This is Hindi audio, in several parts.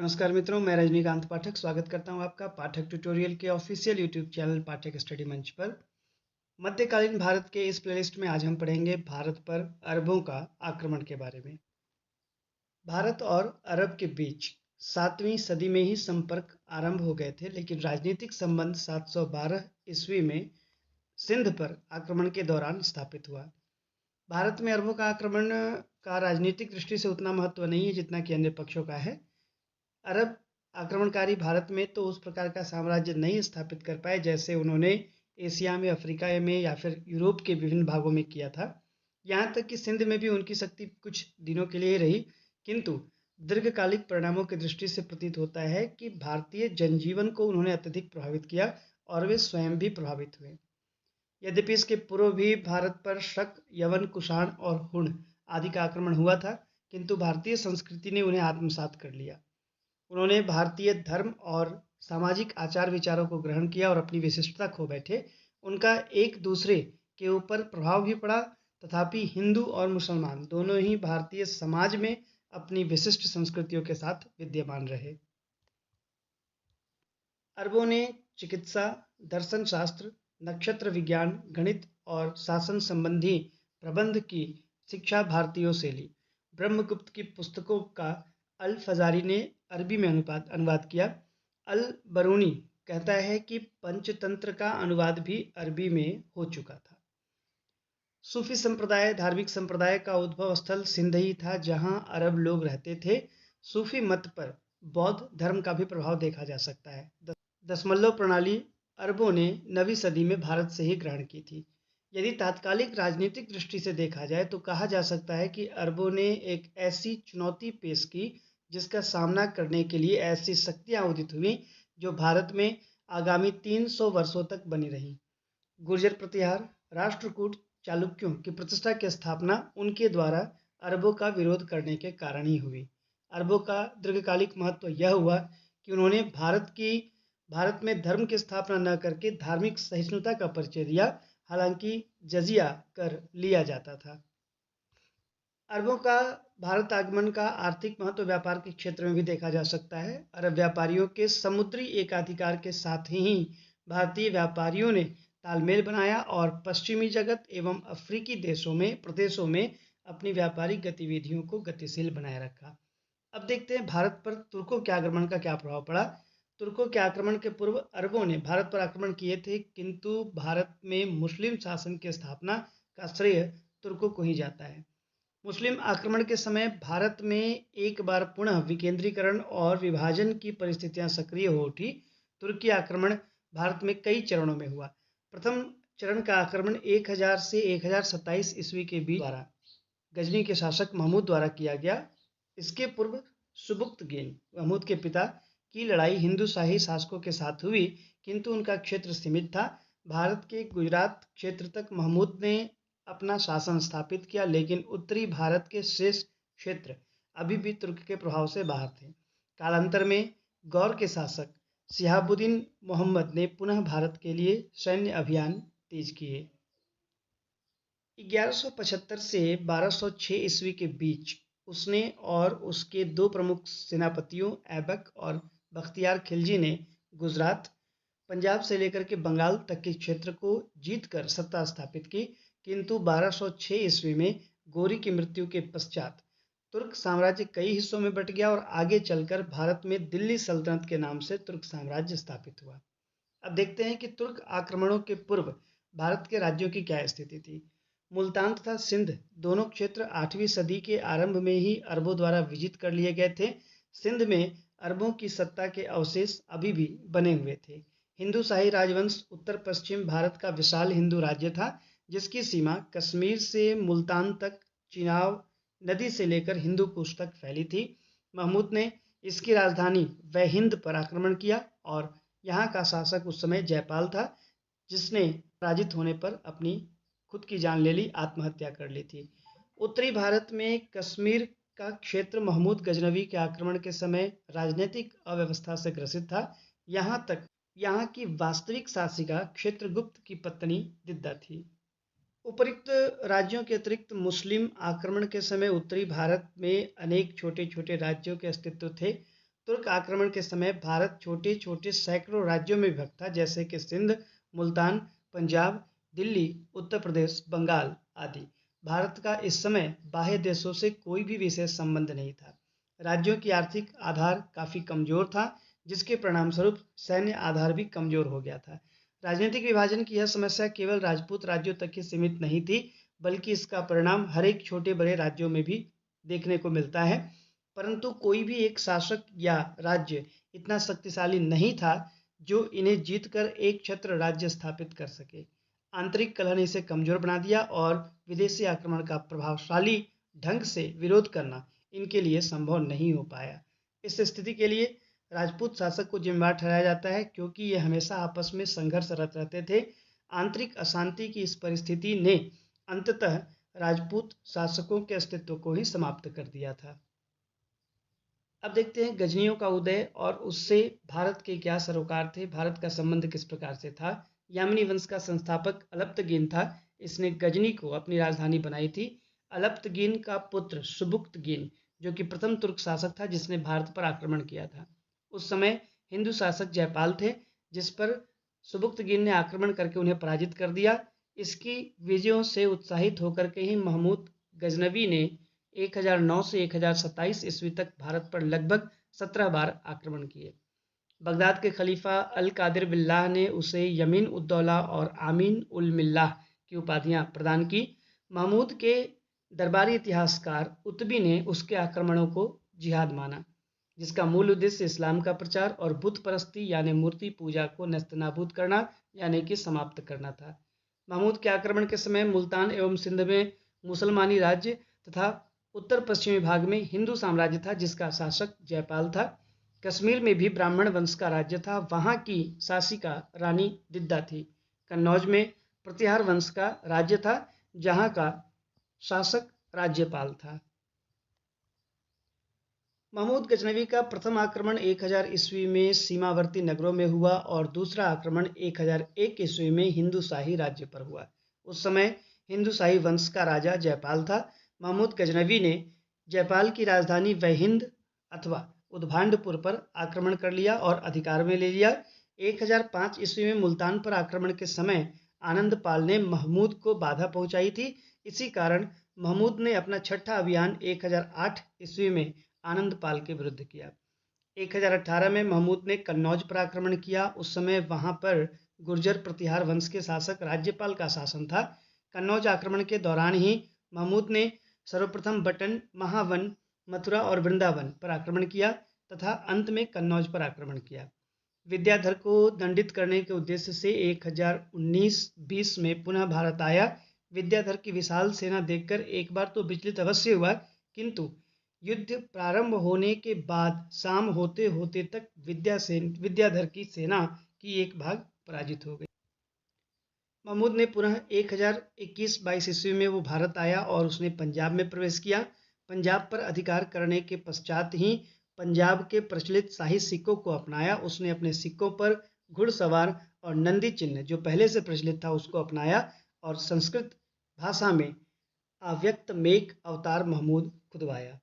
नमस्कार मित्रों, मैं रजनीकांत पाठक स्वागत करता हूं आपका पाठक ट्यूटोरियल के ऑफिशियल यूट्यूब चैनल पाठक स्टडी मंच पर। मध्यकालीन भारत के इस प्लेलिस्ट में आज हम पढ़ेंगे भारत पर अरबों का आक्रमण के बारे में। भारत और अरब के बीच 7वीं सदी में ही संपर्क आरंभ हो गए थे, लेकिन राजनीतिक संबंध 712 ईस्वी में सिंध पर आक्रमण के दौरान स्थापित हुआ। भारत में अरबों का आक्रमण का राजनीतिक दृष्टि से उतना महत्व नहीं है जितना कि अन्य पक्षों का है। अरब आक्रमणकारी भारत में तो उस प्रकार का साम्राज्य नहीं स्थापित कर पाए जैसे उन्होंने एशिया में, अफ्रीका में या फिर यूरोप के विभिन्न भागों में किया था। यहाँ तक कि सिंध में भी उनकी शक्ति कुछ दिनों के लिए रही, किंतु दीर्घकालिक परिणामों की दृष्टि से प्रतीत होता है कि भारतीय जनजीवन को उन्होंने अत्यधिक प्रभावित किया और वे स्वयं भी प्रभावित हुए। यद्यपि इसके पूर्व भी भारत पर शक, यवन, कुषाण और हुण आदि का आक्रमण हुआ था, किंतु भारतीय संस्कृति ने उन्हें आत्मसात कर लिया। उन्होंने भारतीय धर्म और सामाजिक आचार विचारों को ग्रहण किया और अपनी विशिष्टता खो बैठे। उनका एक दूसरे के ऊपर प्रभाव भी पड़ा, तथापि हिंदू और मुसलमान दोनों ही भारतीय समाज में अपनी विशिष्ट संस्कृतियों के साथ विद्यमान रहे। अरबों ने चिकित्सा, दर्शन शास्त्र, नक्षत्र विज्ञान, गणित और शासन संबंधी प्रबंध की शिक्षा भारतीयों से ली। ब्रह्मगुप्त की पुस्तकों का अल फजारी ने अरबी में अनुवाद किया। अल बरूनी कहता है कि पंचतंत्र का अनुवाद भी अरबी में हो चुका था। सूफी संप्रदाय, धार्मिक संप्रदाय का उद्भव स्थल सिंध ही था, जहां अरब लोग रहते थे। सूफी मत पर बौद्ध धर्म का भी प्रभाव देखा जा सकता है। दशमलव प्रणाली अरबों ने 9वीं सदी में भारत से ही ग्रहण की थी। यदि तात्कालिक राजनीतिक दृष्टि से देखा जाए तो कहा जा सकता है कि अरबों ने एक ऐसी चुनौती पेश की जिसका सामना करने के लिए ऐसी शक्तियां उदित हुई जो भारत में आगामी 300 वर्षों तक बनी रही। गुर्जर प्रतिहार, राष्ट्रकूट चालुक्यों की प्रतिष्ठा की स्थापना उनके द्वारा अरबों का विरोध करने के कारण ही हुई। अरबों का दीर्घकालिक महत्व यह हुआ कि उन्होंने भारत में धर्म की स्थापना न करके धार्मिक सहिष्णुता का परिचय दिया, हालांकि जजिया कर लिया जाता था। अरबों का भारत आगमन का आर्थिक महत्व व्यापार के क्षेत्र में भी देखा जा सकता है। अरब व्यापारियों के समुद्री एकाधिकार के साथ ही भारतीय व्यापारियों ने तालमेल बनाया और पश्चिमी जगत एवं अफ्रीकी प्रदेशों में अपनी व्यापारिक गतिविधियों को गतिशील बनाए रखा। अब देखते हैं भारत पर तुर्कों के आक्रमण का क्या प्रभाव पड़ा। तुर्कों के आक्रमण के पूर्व अरबों ने भारत पर आक्रमण किए थे, किंतु भारत में मुस्लिम शासन की स्थापना का श्रेय तुर्कों को ही जाता है। मुस्लिम आक्रमण के समय भारत में एक बार पुनः विकेंद्रीकरण और विभाजन की परिस्थितियां सक्रिय हो उठी। तुर्की आक्रमण भारत में कई चरणों में हुआ। प्रथम चरण का आक्रमण 1000 से 1027 ईस्वी के बीच द्वारा गजनी के शासक महमूद द्वारा किया गया। इसके पूर्व सुबुक्तगीन, महमूद के पिता, की लड़ाई हिंदू शाही शासकों के साथ हुई, किंतु उनका क्षेत्र सीमित था। भारत के गुजरात क्षेत्र तक महमूद ने अपना शासन स्थापित किया, लेकिन उत्तरी भारत के शेष क्षेत्र अभी भी तुर्क के प्रभाव से बाहर थे। कालांतर में गौर के शासक शिहाबुद्दीन मोहम्मद ने पुनः भारत के लिए सैन्य अभियान तेज किए। 1175 से 1206 ईस्वी के बीच उसने और उसके दो प्रमुख सेनापतियों ऐबक और बख्तियार खिलजी ने गुजरात, पंजाब से लेकर के बंगाल तक के क्षेत्र को जीतकर सत्ता स्थापित की, किंतु 1206 ईस्वी में गोरी की मृत्यु के पश्चात तुर्क साम्राज्य कई हिस्सों में बट गया और आगे चलकर भारत में दिल्ली सल्तनत के नाम से तुर्क साम्राज्य स्थापित हुआ। अब देखते हैं कि तुर्क आक्रमणों के पूर्व भारत के राज्यों की क्या स्थिति थी। मुल्तान तथा सिंध दोनों क्षेत्र 8वीं सदी के आरंभ में ही अरबों द्वारा विजित कर लिए गए थे। सिंध में अरबों की सत्ता के अवशेष अभी भी बने हुए थे। हिंदू शाही राजवंश उत्तर पश्चिम भारत का विशाल हिंदू राज्य था, जिसकी सीमा कश्मीर से मुल्तान तक चिनाब नदी से लेकर हिंदू कुश तक फैली थी। महमूद ने इसकी राजधानी वहिंद पर आक्रमण किया और यहाँ का शासक उस समय जयपाल था, जिसने पराजित होने पर अपनी खुद की जान ले ली, आत्महत्या कर ली थी। उत्तरी भारत में कश्मीर का क्षेत्र महमूद गजनवी के आक्रमण के समय राजनीतिक अव्यवस्था से ग्रसित था। यहाँ की वास्तविक शासिका क्षेत्रगुप्त की पत्नी दिद्दा थी। उपरोक्त राज्यों के अतिरिक्त मुस्लिम आक्रमण के समय उत्तरी भारत में अनेक छोटे छोटे राज्यों के अस्तित्व थे। तुर्क आक्रमण के समय भारत छोटे छोटे सैकड़ों राज्यों में विभक्त था, जैसे कि सिंध, मुल्तान, पंजाब, दिल्ली, उत्तर प्रदेश, बंगाल आदि। भारत का इस समय बाह्य देशों से कोई भी विशेष संबंध नहीं था। राज्यों की आर्थिक आधार काफी कमजोर था, जिसके परिणामस्वरूप सैन्य आधार भी कमजोर हो गया था। राजनीतिक विभाजन की यह समस्या केवल राजपूत राज्यों तक ही सीमित नहीं थी, बल्कि इसका परिणाम हर एक छोटे बड़े राज्यों में भी देखने को मिलता है। परंतु कोई भी एक शासक या राज्य इतना शक्तिशाली नहीं था जो इन्हें जीतकर एक छत्र राज्य स्थापित कर सके। आंतरिक कलह ने इसे कमजोर बना दिया और विदेशी आक्रमण का प्रभावशाली ढंग से विरोध करना इनके लिए संभव नहीं हो पाया। इस स्थिति के लिए राजपूत शासक को जिम्मेदार ठहराया जाता है, क्योंकि ये हमेशा आपस में संघर्षरत रहते थे। आंतरिक अशांति की इस परिस्थिति ने अंततः राजपूत शासकों के अस्तित्व को ही समाप्त कर दिया था। अब देखते हैं गजनियों का उदय और उससे भारत के क्या सरोकार थे, भारत का संबंध किस प्रकार से था। यामिनी वंश का संस्थापक अलप्तगीन था। इसने गजनी को अपनी राजधानी बनाई थी। अलप्तगीन का पुत्र सुबुक्तगीन, जो कि प्रथम तुर्क शासक था जिसने भारत पर आक्रमण किया था। उस समय हिंदू शासक जयपाल थे, जिस पर सुबुक्तगीन ने आक्रमण करके उन्हें पराजित कर दिया। इसकी विजयों से उत्साहित होकर के ही महमूद गजनवी ने 1009 से 1027 ईस्वी तक भारत पर लगभग 17 बार आक्रमण किए। बगदाद के खलीफा अल कादिर बिल्लाह ने उसे यमीन उद्दौला और आमीन उल मिल्लाह की उपाधियां प्रदान की। महमूद के दरबारी इतिहासकार उतबी ने उसके आक्रमणों को जिहाद माना, जिसका मूल उद्देश्य इस्लाम का प्रचार और बुत परस्ती यानी मूर्ति पूजा को नस्तनाबूद करना यानी कि समाप्त करना था। महमूद के आक्रमण के समय मुल्तान एवं सिंध में मुसलमानी राज्य तथा उत्तर पश्चिमी भाग में हिंदू साम्राज्य था, जिसका शासक जयपाल था। कश्मीर में भी ब्राह्मण वंश का राज्य था। वहां की शासिका रानी दिद्दा थी। कन्नौज में प्रतिहार वंश का राज्य था, जहां का शासक राज्यपाल था। महमूद गजनवी का प्रथम आक्रमण 1000 ईस्वी में सीमावर्ती नगरों में हुआ और दूसरा आक्रमण 1001 ईस्वी में हिंदू शाही राज्य पर हुआ। उस समय हिंदू शाही वंश का राजा जयपाल था। महमूद गजनवी ने जयपाल की राजधानी वहिंद अथवा उद्भांडपुर पर आक्रमण कर लिया और अधिकार में ले लिया। 1005 ईस्वी में मुल्तान पर आक्रमण के समय आनंद पाल ने महमूद को बाधा पहुंचाई थी। इसी कारण महमूद ने अपना छठा अभियान 1008 ईस्वी में आनंद पाल के विरुद्ध किया। 1018 में महमूद ने कन्नौज पर आक्रमण किया। उस समय वहां पर गुर्जर प्रतिहार वंश के शासक राज्यपाल का शासन था। कन्नौज आक्रमण के दौरान ही महमूद ने सर्वप्रथम बटन, महावन, मथुरा और वृंदावन पर आक्रमण किया तथा अंत में कन्नौज पर आक्रमण किया। विद्याधर को दंडित करने के उद्देश्य से 1019-20 में पुनः भारत आया। विद्याधर की विशाल सेना देखकर एक बार तो विचलित अवश्य हुआ, किंतु युद्ध प्रारंभ होने के बाद शाम होते होते तक विद्याधर की सेना की एक भाग पराजित हो गई। महमूद ने पुनः 1021-22 ईस्वी में वो भारत आया और उसने पंजाब में प्रवेश किया। पंजाब पर अधिकार करने के पश्चात ही पंजाब के प्रचलित शाही सिक्कों को अपनाया। उसने अपने सिक्कों पर घुड़सवार और नंदी चिन्ह, जो पहले से प्रचलित था, उसको अपनाया और संस्कृत भाषा में अव्यक्त मेघ अवतार महमूद खुदवाया।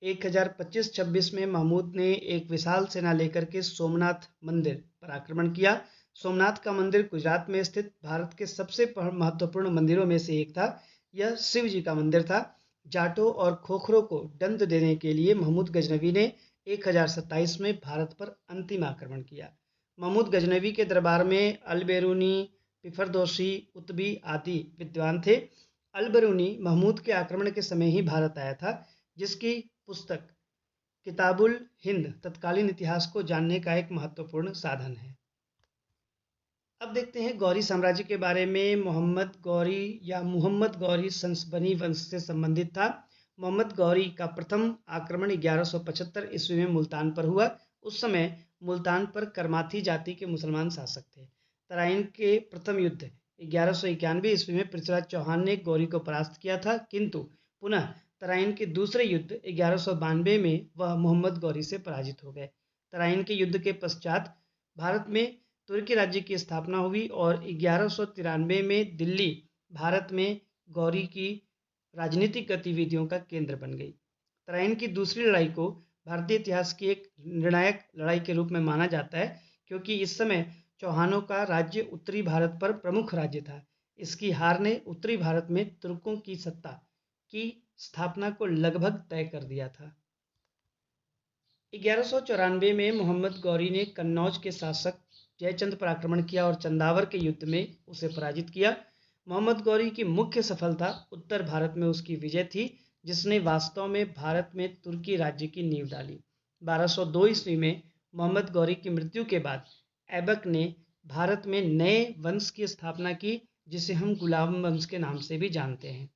1025-26 में महमूद ने एक विशाल सेना लेकर के सोमनाथ मंदिर पर आक्रमण किया। सोमनाथ का मंदिर गुजरात में स्थित भारत के सबसे महत्वपूर्ण मंदिरों में से एक था। यह शिव जी का मंदिर था। जाटों और खोखरों को दंड देने के लिए महमूद गजनवी ने 1027 में भारत पर अंतिम आक्रमण किया। महमूद गजनवी के दरबार में अलबेरूनी, पिफरदौसी, उतबी आदि विद्वान थे। अलबेरूनी महमूद के आक्रमण के समय ही भारत आया था, जिसकी पुस्तक किताबुल हिंद तत्कालीन इतिहास को जानने का एक महत्वपूर्ण साधन है। अब देखते हैं गौरी साम्राज्य के बारे में। मुहम्मद गौरी बनी वंश से संबंधित था। मोहम्मद गौरी का प्रथम आक्रमण 1175 ईस्वी में मुल्तान पर हुआ। उस समय मुल्तान पर करमाथी जाति के मुसलमान शासक थे। तराइन के प्रथम युद्ध 1191 ईस्वी में पृथ्वीराज चौहान ने गौरी को परास्त किया था, किंतु पुनः तराइन के दूसरे युद्ध 1192 में वह मोहम्मद गौरी से पराजित हो गए। तराइन के युद्ध के पश्चात भारत में तुर्की राज्य की स्थापना हुई और 1193 में दिल्ली भारत में गौरी की राजनीतिक गतिविधियों का केंद्र बन गई। तराइन की दूसरी लड़ाई को भारतीय इतिहास की एक निर्णायक लड़ाई के रूप में माना जाता है, क्योंकि इस समय चौहानों का राज्य उत्तरी भारत पर प्रमुख राज्य था। इसकी हार ने उत्तरी भारत में तुर्कों की सत्ता की स्थापना को लगभग तय कर दिया था। 1194 में मोहम्मद गौरी ने कन्नौज के शासक जयचंद पर आक्रमण किया और चंदावर के युद्ध में उसे पराजित किया। मोहम्मद गौरी की मुख्य सफलता उत्तर भारत में उसकी विजय थी, जिसने वास्तव में भारत में तुर्की राज्य की नींव डाली। 1202 ईस्वी में मोहम्मद गौरी की मृत्यु के बाद ऐबक ने भारत में नए वंश की स्थापना की, जिसे हम गुलाम वंश के नाम से भी जानते हैं।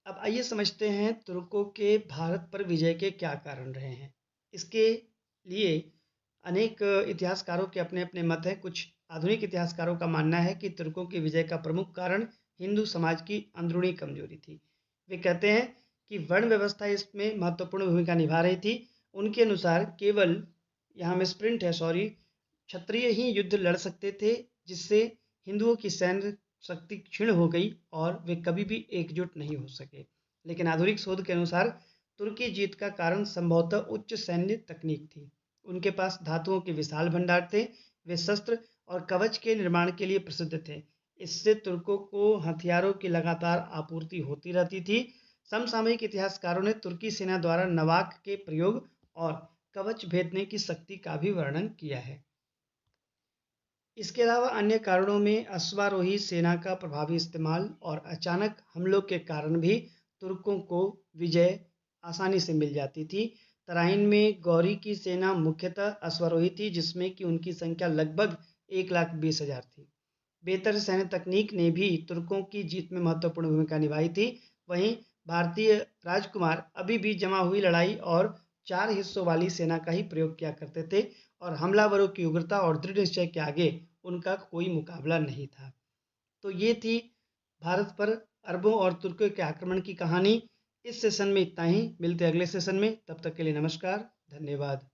अब आइए समझते हैं तुर्कों के भारत पर विजय के क्या कारण रहे हैं। इसके लिए अनेक इतिहासकारों के अपने अपने मत हैं। कुछ आधुनिक इतिहासकारों का मानना है कि तुर्कों की विजय का प्रमुख कारण हिंदू समाज की अंदरूनी कमजोरी थी। वे कहते हैं कि वर्ण व्यवस्था इसमें महत्वपूर्ण भूमिका निभा रही थी। उनके अनुसार केवल, यहाँ में स्प्रिंट है सॉरी, क्षत्रिय ही युद्ध लड़ सकते थे, जिससे हिंदुओं की सैन्य शक्ति क्षीण हो गई और वे कभी भी एकजुट नहीं हो सके। लेकिन आधुनिक शोध के अनुसार तुर्की जीत का कारण संभवतः उच्च सैन्य तकनीक थी। उनके पास धातुओं के विशाल भंडार थे। वे शस्त्र और कवच के निर्माण के लिए प्रसिद्ध थे। इससे तुर्कों को हथियारों की लगातार आपूर्ति होती रहती थी। समसामयिक इतिहासकारों ने तुर्की सेना द्वारा नवाक के प्रयोग और कवच भेदने की शक्ति का भी वर्णन किया है। इसके अलावा अन्य कारणों में अश्वारोही सेना का प्रभावी इस्तेमाल और अचानक हमलों के कारण भी तुर्कों को विजय आसानी से मिल जाती थी। तराइन में गौरी की सेना मुख्यतः अश्वारोही थी, जिसमें कि उनकी संख्या लगभग 1,20,000 थी। बेहतर सैन्य तकनीक ने भी तुर्कों की जीत में महत्वपूर्ण भूमिका निभाई थी। वहीं भारतीय राजकुमार अभी भी जमा हुई लड़ाई और 4 हिस्सों वाली सेना का ही प्रयोग किया करते थे, और हमलावरों की उग्रता और दृढ़ निश्चय के आगे उनका कोई मुकाबला नहीं था। तो ये थी भारत पर अरबों और तुर्कों के आक्रमण की कहानी। इस सेशन में इतना ही। मिलते अगले सेशन में। तब तक के लिए नमस्कार, धन्यवाद।